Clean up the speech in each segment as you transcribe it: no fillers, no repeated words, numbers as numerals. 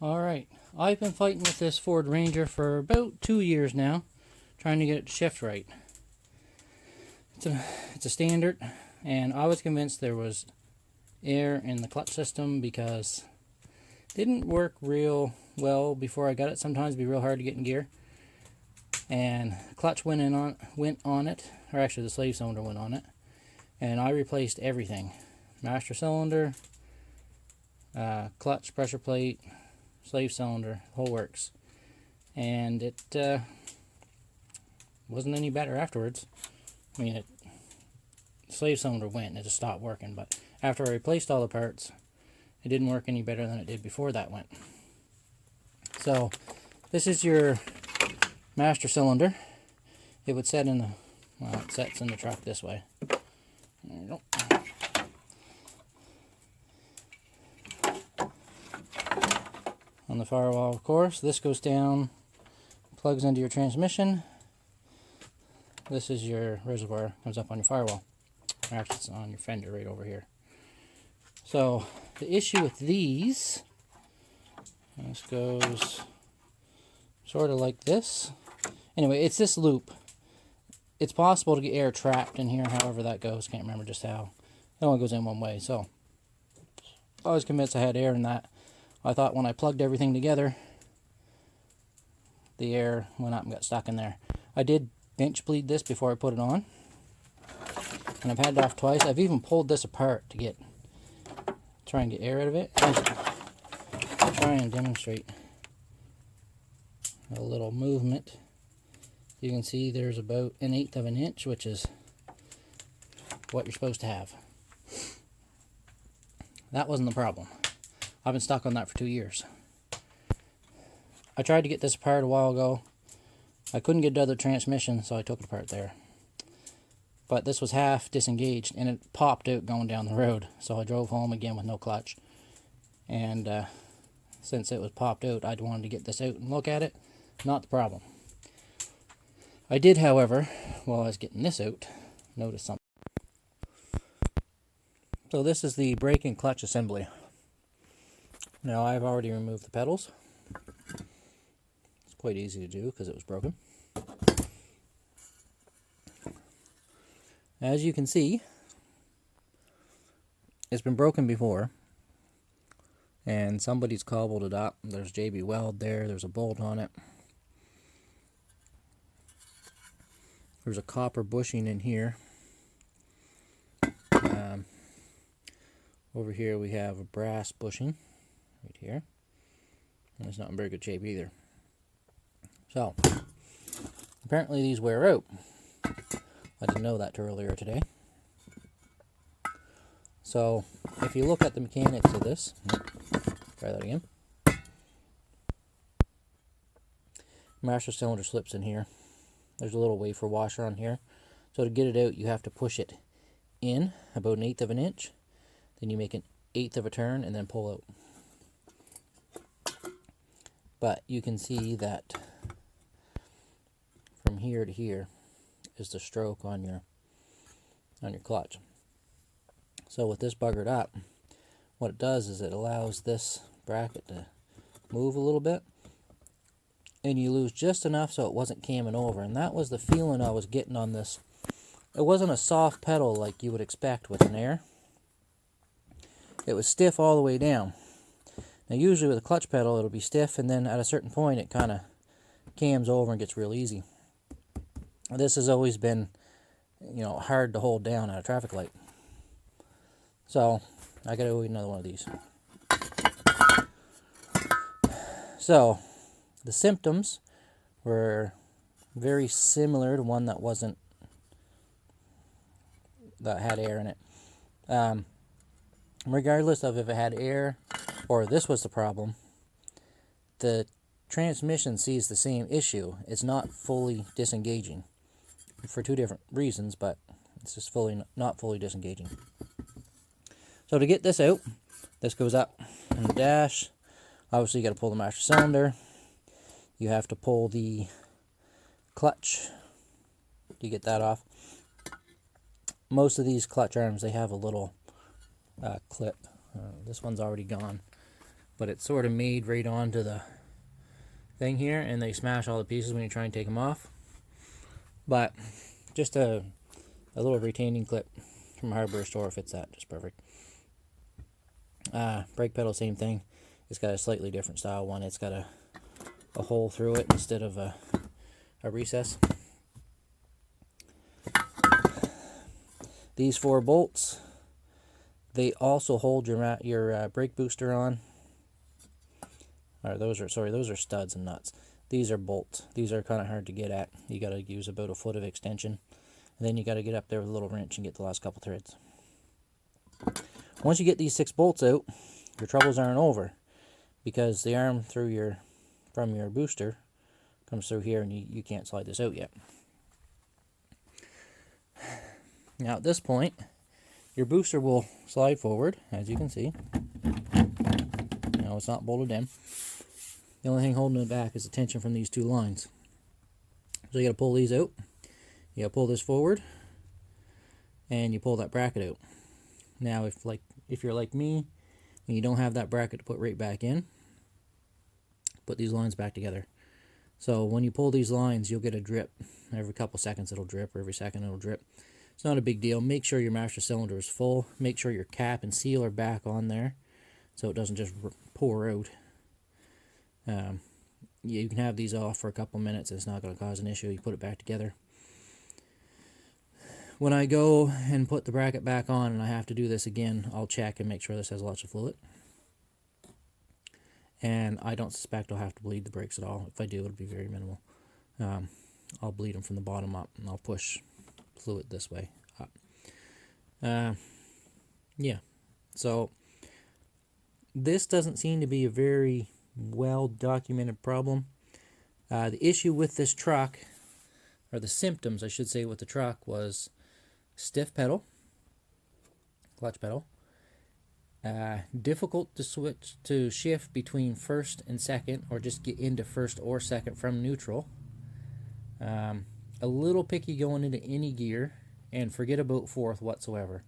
Alright, I've been fighting with this Ford Ranger for about 2 years now, trying to get it to shift right. It's a standard, and I was convinced there was air in the clutch system because it didn't work real well before I got it. Sometimes it'd be real hard to get in gear. And the clutch went on it, or actually the slave cylinder went on it, and I replaced everything. Master cylinder, clutch, pressure plate, slave cylinder, whole works. And it wasn't any better afterwards. I mean, the slave cylinder went and it just stopped working, but after I replaced all the parts, it didn't work any better than it did before that went. So this is your master cylinder. It would set in the, well, it sets in the truck this way. There you go. On the firewall, of course, this goes down, plugs into your transmission. This is your reservoir, comes up on your firewall. Actually, it's on your fender right over here. So the issue with these, this goes sort of like this. Anyway, it's this loop. It's possible to get air trapped in here, however that goes. Can't remember just how. It only goes in one way. So I was convinced I had air in that. I thought when I plugged everything together, the air went up and got stuck in there. I did bench bleed this before I put it on, and I've had it off twice. I've even pulled this apart to try and get air out of it. I'll try and demonstrate a little movement. You can see there's about 1/8 of an inch, which is what you're supposed to have. That wasn't the problem. I've been stuck on that for 2 years. I tried to get this apart a while ago. I couldn't get the other transmission, so I took it apart there. But this was half disengaged, and it popped out going down the road. So I drove home again with no clutch. And since it was popped out, I wanted to get this out and look at it. Not the problem. I did, however, while I was getting this out, notice something. So this is the brake and clutch assembly. Now I've already removed the pedals. It's quite easy to do because it was broken. As you can see, it's been broken before, and somebody's cobbled it up. There's JB Weld there, there's a bolt on it. There's a copper bushing in here. Over here we have a brass bushing. Right here, and it's not in very good shape either. So apparently these wear out. I didn't know that till earlier today. So if you look at the mechanics of this, try that again. Master cylinder slips in here. There's a little wafer washer on here. So to get it out, you have to push it in about 1/8 of an inch. Then you make 1/8 of a turn and then pull out. But you can see that from here to here is the stroke on your clutch. So with this buggered up, what it does is it allows this bracket to move a little bit, and you lose just enough so it wasn't camming over. And that was the feeling I was getting on this. It wasn't a soft pedal like you would expect with an air. It was stiff all the way down. Now usually with a clutch pedal it'll be stiff, and then at a certain point it kind of cams over and gets real easy. This has always been, hard to hold down at a traffic light. So I gotta go get another one of these. So the symptoms were very similar to one that had air in it. Regardless of if it had air or this was the problem, the transmission sees the same issue. It's not fully disengaging for 2 different reasons, but it's just not fully disengaging. So to get this out, this goes up in the dash. Obviously you got to pull the master cylinder. You have to pull the clutch to get that off. Most of these clutch arms, they have a little clip. This one's already gone. but it's sort of made right onto the thing here, and they smash all the pieces when you try and take them off. But just a little retaining clip from a hardware store fits that just perfect. Brake pedal, same thing. It's got a slightly different style one. It's got a hole through it instead of a recess. These 4 bolts, they also hold your brake booster on. Or those are studs and nuts. These are bolts. These are kind of hard to get at. You got to use about a foot of extension, and then you got to get up there with a little wrench and get the last couple threads. Once you get these 6 bolts out, your troubles aren't over, because the arm from your booster comes through here, and you can't slide this out yet. Now at this point, your booster will slide forward, as you can see. Now it's not bolted in. The only thing holding it back is the tension from these 2 lines. So you got to pull these out. You got to pull this forward, and you pull that bracket out. Now, if you're like me and you don't have that bracket to put right back in, put these lines back together. So when you pull these lines, you'll get a drip. Every couple seconds it'll drip, or every second it'll drip. It's not a big deal. Make sure your master cylinder is full. Make sure your cap and seal are back on there, so it doesn't just pour out. You can have these off for a couple minutes. It's not going to cause an issue. You put it back together. When I go and put the bracket back on, and I have to do this again, I'll check and make sure this has lots of fluid. And I don't suspect I'll have to bleed the brakes at all. If I do, it'll be very minimal. I'll bleed them from the bottom up, and I'll push fluid this way up. Yeah, so this doesn't seem to be a very well documented problem. The issue with this truck, or the symptoms I should say with the truck, was stiff pedal, clutch pedal, difficult to shift between first and second, or just get into first or second from neutral, a little picky going into any gear, and forget about fourth whatsoever.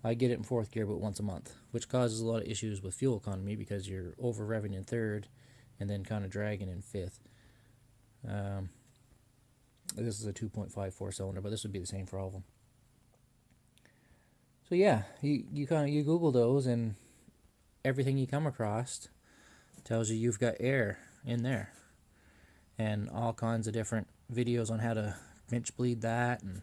I get it in fourth gear about once a month, which causes a lot of issues with fuel economy, because you're over revving in third and then kind of dragging in fifth. This is a 2.54 cylinder, but this would be the same for all of them. So yeah, you Google those, and everything you come across tells you you've got air in there, and all kinds of different videos on how to pinch bleed that, and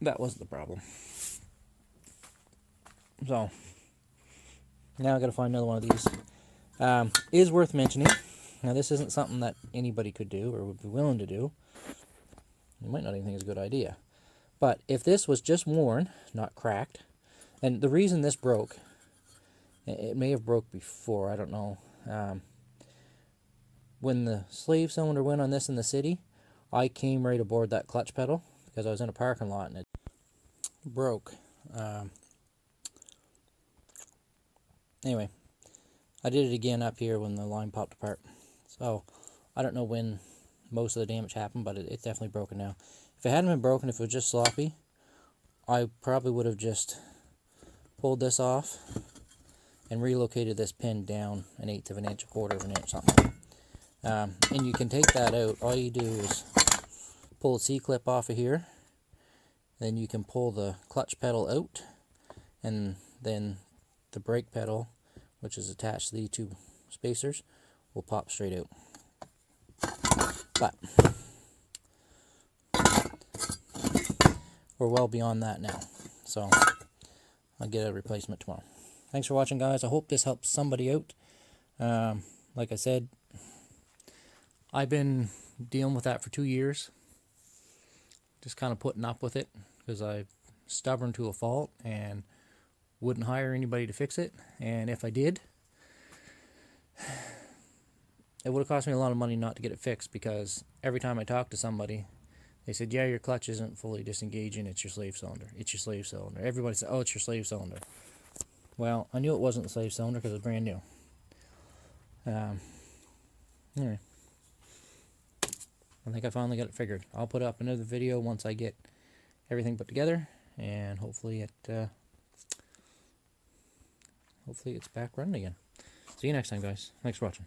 that was the problem. So now I got to find another one of these. Is worth mentioning. Now this isn't something that anybody could do or would be willing to do. You might not even think it's a good idea. But if this was just worn, not cracked, and the reason this broke, it may have broke before, I don't know. When the slave cylinder went on this in the city, I came right aboard that clutch pedal because I was in a parking lot and it broke. Anyway, I did it again up here when the line popped apart. So I don't know when most of the damage happened, but it's definitely broken now. If it hadn't been broken, if it was just sloppy, I probably would have just pulled this off and relocated this pin down 1/8 of an inch, 1/4 of an inch, something. And you can take that out. All you do is pull the C-clip off of here, then you can pull the clutch pedal out, and then the brake pedal, which is attached to these 2 spacers, will pop straight out. But we're well beyond that now, so I'll get a replacement tomorrow. Thanks for watching, guys. I hope this helps somebody out. Like I said, I've been dealing with that for 2 years, just kind of putting up with it because I'm stubborn to a fault and wouldn't hire anybody to fix it. And if I did, it would have cost me a lot of money not to get it fixed, because every time I talked to somebody, they said, yeah, your clutch isn't fully disengaging, it's your slave cylinder. It's your slave cylinder. Everybody said, oh, it's your slave cylinder. Well, I knew it wasn't the slave cylinder because it was brand new. Anyway, I think I finally got it figured. I'll put up another video once I get everything put together, and hopefully hopefully it's back running again. See you next time, guys. Thanks for watching.